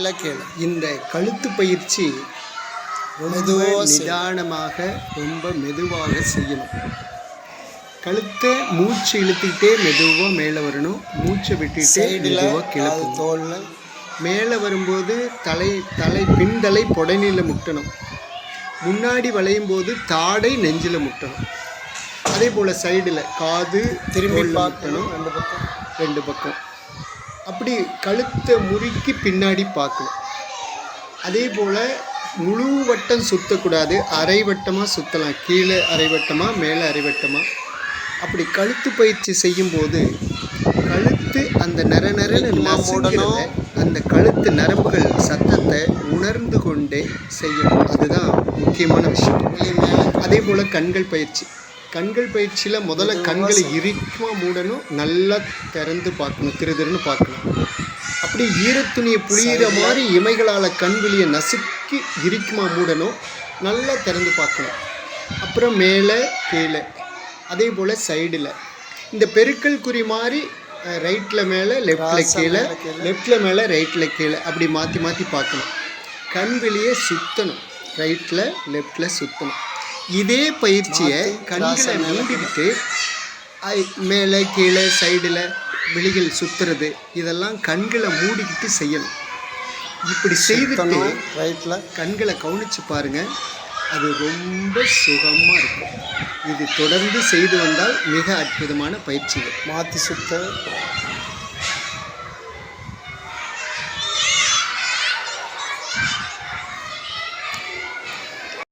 மேலே கீழே. இந்த கழுத்து பயிற்சி ரொம்ப நிதானமாக ரொம்ப மெதுவாக செய்யணும். கழுத்தை மூச்சு இழுத்துக்கிட்டே மெதுவாக மேலே வரணும். மூச்சை விட்டுக்கிட்டே மெதுவாக கிளப்பு. தோலில் மேலே வரும்போது தலை பின்தலை புடனில் முட்டணும். முன்னாடி வளையும் போது தாடை நெஞ்சில் முட்டணும். அதே போல் சைடில் காது திரும்பி பார்க்கணும். ரெண்டு பக்கம் அப்படி கழுத்தை முறுக்கி பின்னாடி பார்க்கணும். அதே போல் முழு வட்டம் சுற்றக்கூடாது, அரை வட்டமாக சுற்றலாம். கீழே அரை வட்டமாக, மேலே அரை வட்டமாக. அப்படி கழுத்து பயிற்சி செய்யும்போது கழுத்து அந்த நசுங்கிறத, அந்த கழுத்து நரம்புகள் சத்தத்தை உணர்ந்து கொண்டே செய்யணும். அதுதான் முக்கியமான விஷயம். அதே போல் கண்கள் பயிற்சியில் முதல்ல கண்களை இறுக்கமாக மூடணும். நல்லா திறந்து பார்க்கணும், திருன்னு பார்க்கணும். அப்படி ஈரத்துணியை புளியிற மாதிரி இமைகளால் கண் வெளியை நசுக்கி இறுக்கமாக மூடணும். நல்லா திறந்து பார்க்கணும். அப்புறம் மேலே கீழே, அதே போல் சைடில் இந்த பெருக்கல் குறி மாதிரி ரைட்டில் மேலே லெஃப்டில் கீழே, லெஃப்டில் மேலே ரைட்டில் கீழே, அப்படி மாற்றி மாற்றி பார்க்கணும். கண் வெளியே சுற்றணும், ரைட்டில் லெஃப்டில் சுற்றணும். இதே பயிற்சியை கண்களை மூடிக்கிட்டு மேலே கீழே சைடில் விழிகள் சுற்றுறது, இதெல்லாம் கண்களை மூடிக்கிட்டு செய்யணும். இப்படி செய்துட்டு ரைட்டில் கண்களை கவனித்து பாருங்கள். அது ரொம்ப சுகமாக இருக்கும். இது தொடர்ந்து செய்து வந்தால் மிக அற்புதமான பயிற்சிகள். மாற்றி சுத்த